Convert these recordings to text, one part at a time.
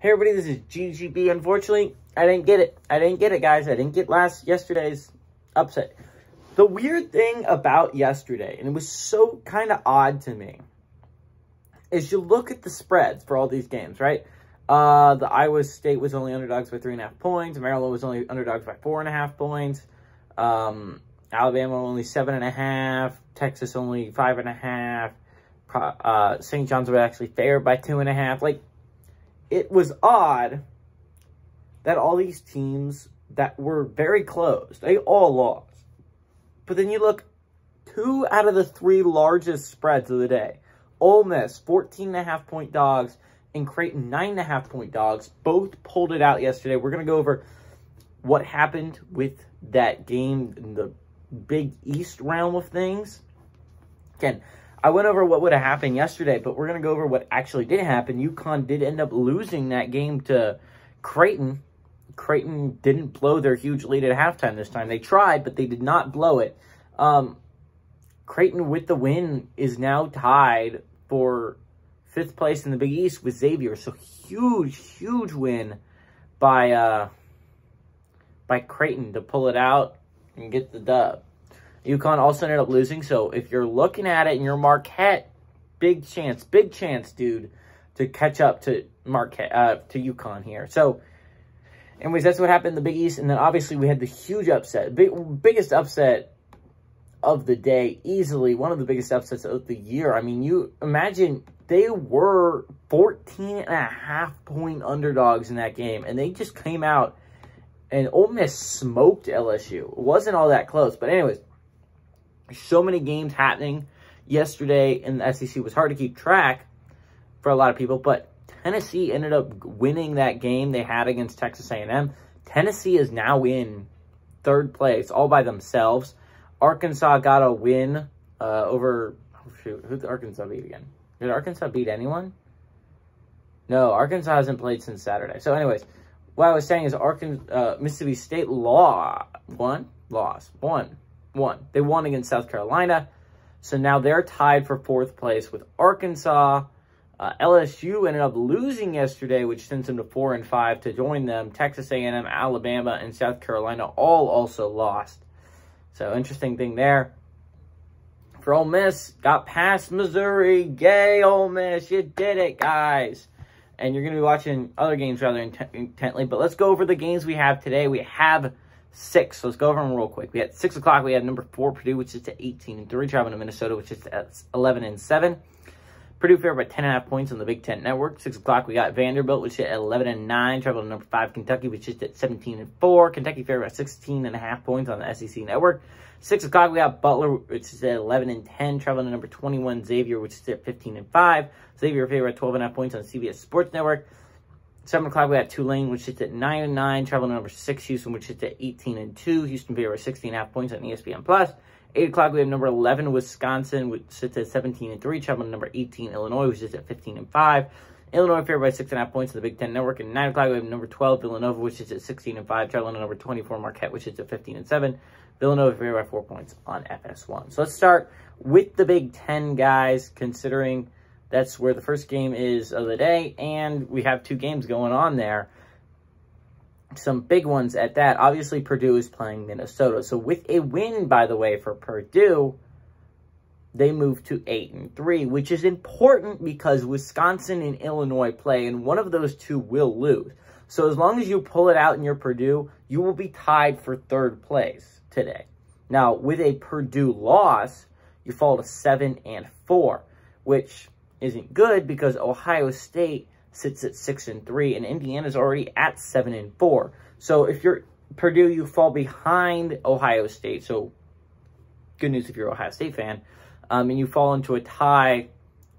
Hey everybody, this is GGB. Unfortunately, I didn't get it. Guys. I didn't get yesterday's upset. The weird thing about yesterday, and it was so kind of odd to me, is you look at the spreads for all these games, right? The Iowa State was only underdogs by 3.5 points. Maryland was only underdogs by 4.5 points. Alabama only 7.5. Texas only 5.5. St. John's were actually favored by 2.5. Like, it was odd that all these teams that were very close, they all lost. But then you look, 2 out of the 3 largest spreads of the day, Ole Miss, 14.5 point dogs, and Creighton, 9.5 point dogs, both pulled it out yesterday. We're going to go over what happened with that game in the Big East realm of things. Again, I went over what would have happened yesterday, but we're going to go over what actually did happen. UConn did end up losing that game to Creighton. Creighton didn't blow their huge lead at halftime this time. They tried, but they did not blow it. Creighton, with the win, is now tied for 5th place in the Big East with Xavier. So huge win by Creighton to pull it out and get the dub. UConn also ended up losing, so if you're looking at it in your Marquette, big chance, dude, to catch up to to UConn here. So, anyways, that's what happened in the Big East, and then obviously we had the huge upset, biggest upset of the day, easily one of the biggest upsets of the year. I mean, you imagine they were 14.5 point underdogs in that game, and they just came out and Ole Miss smoked LSU. It wasn't all that close, but anyways, so many games happening yesterday in the SEC. It was hard to keep track for a lot of people, but Tennessee ended up winning that game they had against Texas A&M. Tennessee is now in 3rd place all by themselves. Arkansas got a win over... Oh, shoot, who did Arkansas beat again? Did Arkansas beat anyone? No, Arkansas hasn't played since Saturday. So anyways, what I was saying is Mississippi State won. They won against South Carolina. So now they're tied for 4th place with Arkansas. LSU ended up losing yesterday, which sends them to 4-5 to join them. Texas A&M, Alabama, and South Carolina all also lost. So interesting thing there. For Ole Miss, got past Missouri. Yay, Ole Miss. You did it, guys. And you're going to be watching other games rather intently. But let's go over the games we have today. We have 6. So let's go over them real quick. We had 6 o'clock. We had number 4, Purdue, which is at 18-3. Traveling to Minnesota, which is at 11-7. Purdue favored by 10.5 points on the Big Ten Network. 6 o'clock, we got Vanderbilt, which is at 11-9. Traveling to number 5, Kentucky, which is at 17-4. Kentucky favored by 16.5 points on the SEC Network. 6 o'clock, we got Butler, which is at 11-10. Traveling to number 21, Xavier, which is at 15-5. Xavier favored by 12.5 points on CBS Sports Network. 7 o'clock, we got Tulane, which is at 9-9. Traveling to number 6, Houston, which is at 18-2. Houston favored by 16.5 points on ESPN+. 8 o'clock, we have number 11, Wisconsin, which sits at 17-3. Traveling to number 18, Illinois, which is at 15-5. Illinois favored by 6.5 points on the Big Ten Network. And 9 o'clock, we have number 12, Villanova, which is at 16-5. Traveling to number 24, Marquette, which is at 15-7. Villanova favored by 4 points on FS1. So let's start with the Big Ten, guys, considering that's where the first game is of the day. And we have 2 games going on there. Some big ones at that. Obviously, Purdue is playing Minnesota. So with a win, by the way, for Purdue, they move to 8-3, which is important because Wisconsin and Illinois play, and one of those 2 will lose. So as long as you pull it out in your Purdue, you will be tied for 3rd place today. Now, with a Purdue loss, you fall to 7-4, which isn't good because Ohio State sits at 6-3, and Indiana's already at 7-4. So if you're Purdue, you fall behind Ohio State. So good news if you're an Ohio State fan. And you fall into a tie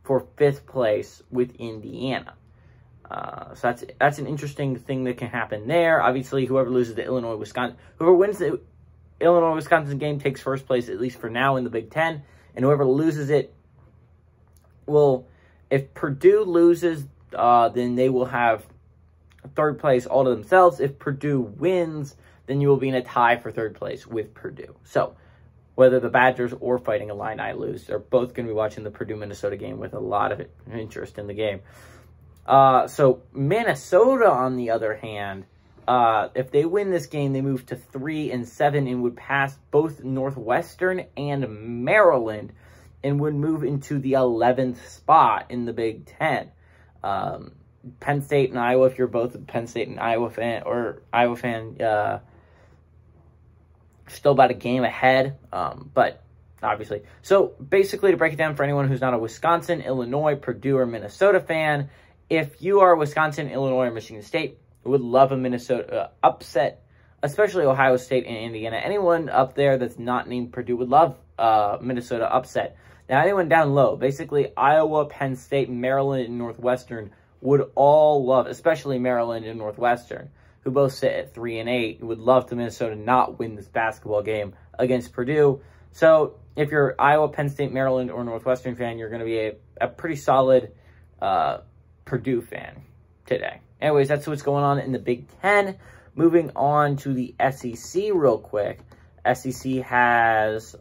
for 5th place with Indiana. So that's an interesting thing that can happen there. Obviously, whoever loses the Illinois-Wisconsin, whoever wins the Illinois-Wisconsin game takes 1st place, at least for now, in the Big Ten. And whoever loses it will, if Purdue loses, then they will have 3rd place all to themselves. If Purdue wins, then you will be in a tie for 3rd place with Purdue. So whether the Badgers or Fighting Illini lose, they're both going to be watching the Purdue-Minnesota game with a lot of interest in the game. So Minnesota, on the other hand, if they win this game, they move to 3-7 and would pass both Northwestern and Maryland and would move into the 11th spot in the Big Ten. Penn State and Iowa, if you're both a Penn State and Iowa fan, still about a game ahead, but obviously. So basically, to break it down for anyone who's not a Wisconsin, Illinois, Purdue, or Minnesota fan, if you are Wisconsin, Illinois, or Michigan State, would love a Minnesota upset, especially Ohio State and Indiana. Anyone up there that's not named Purdue would love Minnesota upset. Now, anyone down low, basically Iowa, Penn State, Maryland, and Northwestern would all love, especially Maryland and Northwestern, who both sit at 3-8, would love to Minnesota not win this basketball game against Purdue. So if you're Iowa, Penn State, Maryland, or Northwestern fan, you're going to be a pretty solid Purdue fan today. Anyways, that's what's going on in the Big Ten. Moving on to the SEC real quick. SEC has,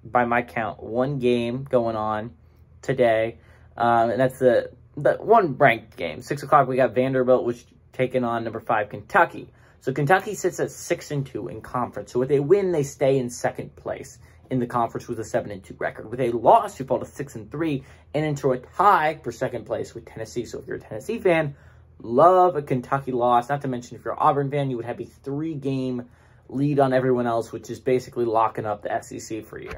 by my count, one game going on today. And that's the one ranked game. 6 o'clock, we got Vanderbilt, which taking on number 5 Kentucky. So Kentucky sits at 6-2 in conference. So with a win, they stay in second place in the conference with a 7-2 record. With a loss, you fall to 6-3 and into a tie for second place with Tennessee. So if you're a Tennessee fan, love a Kentucky loss. Not to mention, if you're an Auburn fan, you would have a 3-game lead on everyone else, which is basically locking up the SEC for you.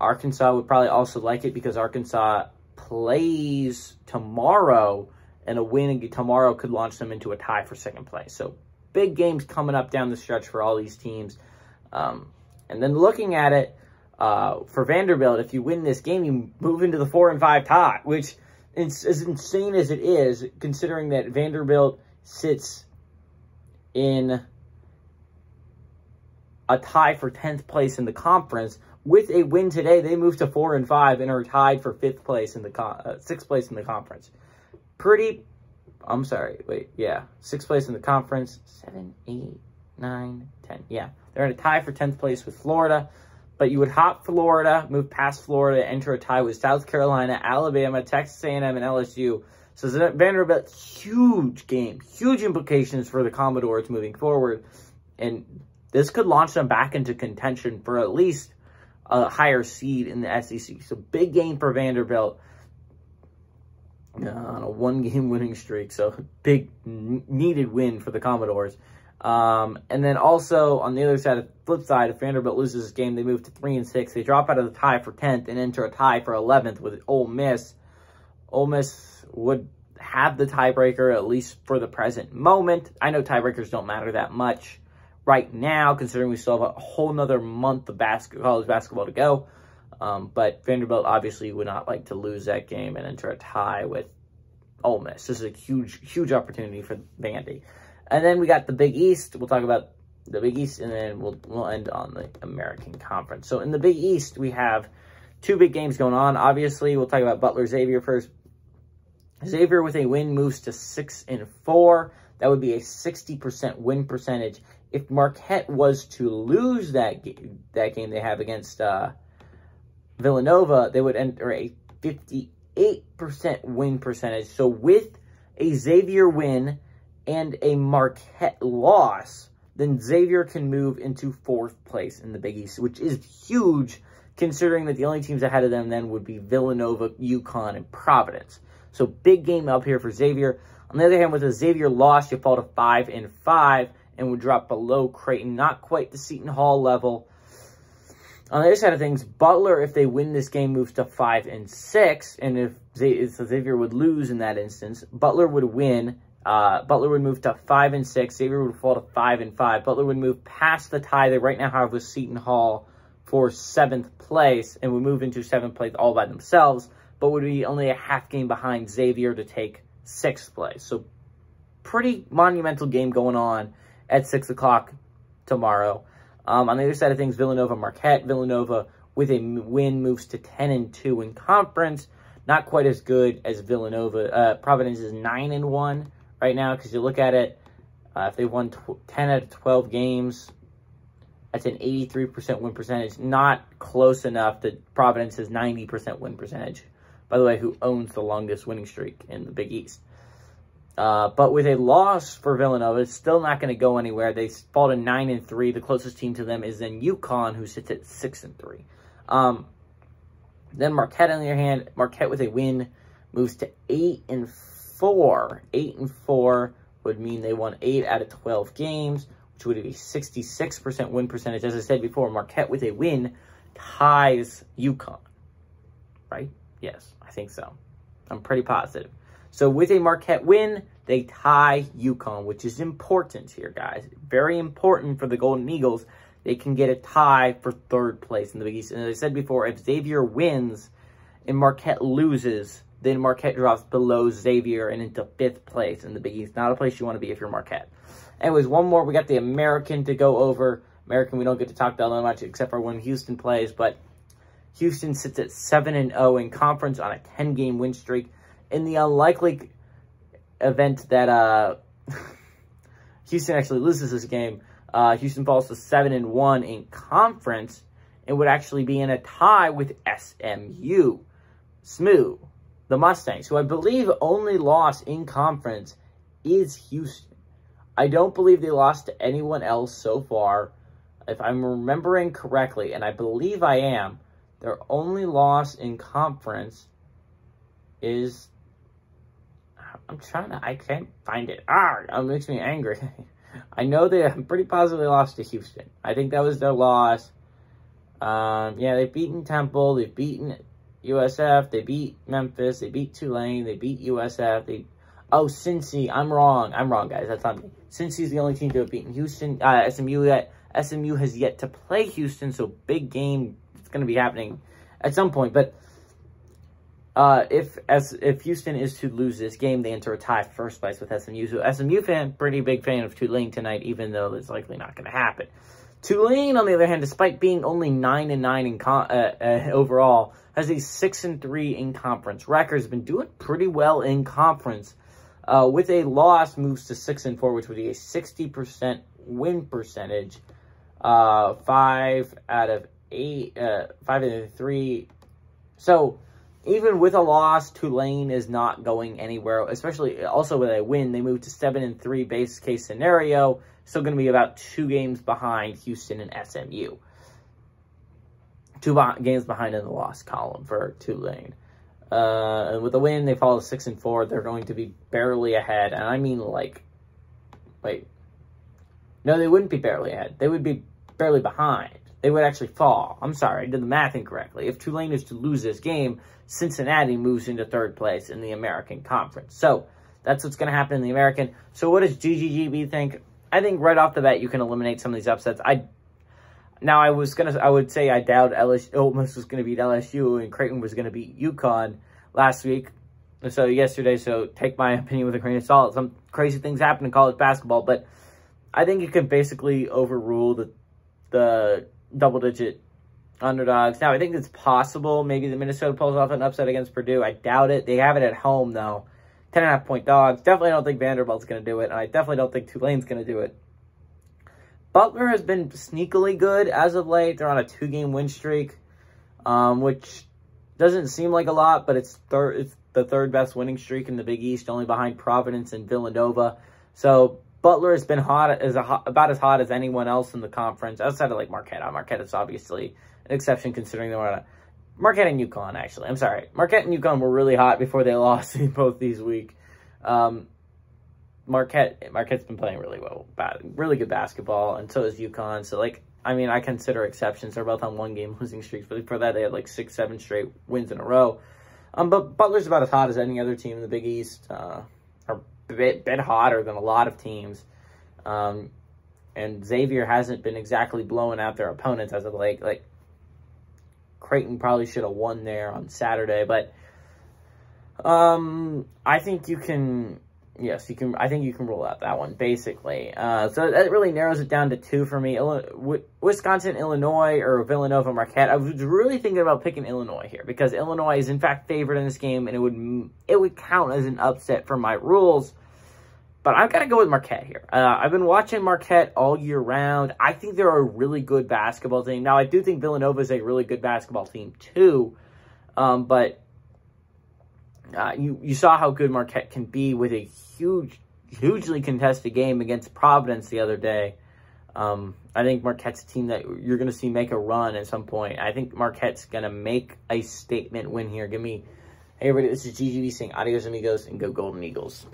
Arkansas would probably also like it because Arkansas plays tomorrow, and a win tomorrow could launch them into a tie for second place. So big games coming up down the stretch for all these teams. And then looking at it, for Vanderbilt, if you win this game, you move into the 4-5 tie, which is as insane as it is, considering that Vanderbilt sits in a tie for 10th place in the conference. With a win today, they move to 4-5 and are tied for 6th place in the conference. 6th place in the conference. 7, 8, 9, 10. Yeah, they're in a tie for 10th place with Florida. But you would hop Florida, move past Florida, enter a tie with South Carolina, Alabama, Texas A&M, and LSU. So Vanderbilt, huge game, huge implications for the Commodores moving forward. And this could launch them back into contention for at least a higher seed in the SEC. So big game for Vanderbilt on a 1-game winning streak. So big needed win for the Commodores. And then also on the other side, the flip side, if Vanderbilt loses this game, they move to 3-6. They drop out of the tie for 10th and enter a tie for 11th with Ole Miss. Ole Miss would have the tiebreaker, at least for the present moment. I know tiebreakers don't matter that much right now, considering we still have a whole nother month of college basketball to go. But Vanderbilt obviously would not like to lose that game and enter a tie with Ole Miss. This is a huge, huge opportunity for Vandy. And then we got the Big East. We'll talk about the Big East, and then we'll end on the American Conference. So in the Big East, we have 2 big games going on. Obviously, we'll talk about Butler-Xavier first. Xavier with a win moves to 6-4. That would be a 60% win percentage. If Marquette was to lose that game they have against Villanova, they would enter a 58% win percentage. So with a Xavier win and a Marquette loss, then Xavier can move into 4th place in the Big East, which is huge, considering that the only teams ahead of them then would be Villanova, UConn, and Providence. So big game up here for Xavier. On the other hand, with a Xavier loss, you fall to 5-5 and would drop below Creighton, not quite the Seton Hall level. On the other side of things, Butler, if they win this game, moves to 5-6, and if Xavier would lose in that instance, Butler would win. Butler would move to 5-6. Xavier would fall to 5-5. Butler would move past the tie they right now have with Seton Hall for 7th place and would move into 7th place all by themselves, but would be only a half game behind Xavier to take 6th place. So pretty monumental game going on at 6 o'clock tomorrow. On the other side of things, Villanova-Marquette. Villanova with a win moves to 10-2 in conference. Not quite as good as Villanova. Providence is 9-1 right now, because you look at it, if they won 10 out of 12 games, that's an 83% win percentage. Not close enough that Providence has 90% win percentage. by the way, who owns the longest winning streak in the Big East. But with a loss for Villanova, it's still not going to go anywhere. They fall to 9-3. The closest team to them is then UConn, who sits at 6-3. Then Marquette, on the other hand, Marquette with a win moves to 8-4. 8-4 would mean they won 8 out of 12 games, which would be a 66% win percentage. As I said before, Marquette with a win ties UConn. Right? Yes, I think so. I'm pretty positive. So with a Marquette win, they tie UConn, which is important here, guys. Very important for the Golden Eagles. They can get a tie for 3rd place in the Big East. And as I said before, if Xavier wins and Marquette loses, then Marquette drops below Xavier and into 5th place in the Big East. Not a place you want to be if you're Marquette. Anyways, one more. We got the American to go over. American, we don't get to talk about that much except for when Houston plays. But Houston sits at 7-0 in conference on a 10-game win streak. In the unlikely event that Houston actually loses this game, Houston falls to 7-1 in conference and would actually be in a tie with SMU. SMU, the Mustangs, who I believe only lost in conference is Houston. I don't believe they lost to anyone else so far. If I'm remembering correctly, and I believe I am, their only loss in conference is... I can't find it. It makes me angry. I know I'm pretty positive they lost to Houston. I think that was their loss. Yeah, they've beaten Temple. They've beaten USF. They beat Memphis. They beat Tulane. They beat USF. Cincy. I'm wrong, guys. That's on me. Cincy's the only team to have beaten Houston. SMU has yet to play Houston, so big game. It's going to be happening at some point. But if Houston is to lose this game, they enter a tie for 1st place with SMU. So SMU fan, pretty big fan of Tulane tonight, even though it's likely not going to happen. Tulane, on the other hand, despite being only 9-9 overall, has a 6-3 in conference record. Has been doing pretty well in conference. With a loss, moves to 6-4, which would be a 60% win percentage. 5 out of 3. So even with a loss, Tulane is not going anywhere, especially also with a win. They move to 7-3 base case scenario. Still going to be about 2 games behind Houston and SMU. 2 games behind in the loss column for Tulane. And with a win, they fall to 6-4. They're going to be barely ahead. And I mean, no, they wouldn't be barely ahead. They would be barely behind. They would actually fall. I'm sorry, I did the math incorrectly. If Tulane is to lose this game, Cincinnati moves into 3rd place in the American Conference. So that's what's going to happen in the American. So what does GGGB think? I think right off the bat you can eliminate some of these upsets. I would say I doubt Ole Miss was going to beat LSU and Creighton was going to beat UConn yesterday. So take my opinion with a grain of salt. Some crazy things happen in college basketball, but I think you can basically overrule the double-digit underdogs. Now, I think it's possible. Maybe the Minnesota pulls off an upset against Purdue. I doubt it. They have it at home, though. 10.5-point dogs. Definitely don't think Vanderbilt's going to do it, and I definitely don't think Tulane's going to do it. Butler has been sneakily good as of late. They're on a 2-game win streak, which doesn't seem like a lot, but it's the 3rd best winning streak in the Big East, only behind Providence and Villanova. So Butler has been about as hot as anyone else in the conference, outside of Marquette. Marquette is obviously an exception considering they were on Marquette and UConn, actually. I'm sorry. Marquette and UConn were really hot before they lost in both these weeks. Marquette's been playing really well, really good basketball, and so is UConn. So, I consider exceptions. They're both on 1-game losing streaks, but before that, they had 6-7 straight wins in a row. But Butler's about as hot as any other team in the Big East, or a bit hotter than a lot of teams. And Xavier hasn't been exactly blowing out their opponents as of late. Creighton probably should have won there on Saturday, but I think you can. Yes, you can. I think you can rule out that one, basically. So that really narrows it down to 2 for me. Wisconsin, Illinois, or Villanova, Marquette. I was really thinking about picking Illinois here because Illinois is, in fact, favored in this game, and it would count as an upset for my rules. But I've got to go with Marquette here. I've been watching Marquette all year round. I think they're a really good basketball team. Now, I do think Villanova is a really good basketball team, too. But You saw how good Marquette can be with a hugely contested game against Providence the other day. I think Marquette's a team that you're going to see make a run at some point. I think Marquette's going to make a statement win here. Hey, everybody, this is GGB saying adios, amigos, and go Golden Eagles.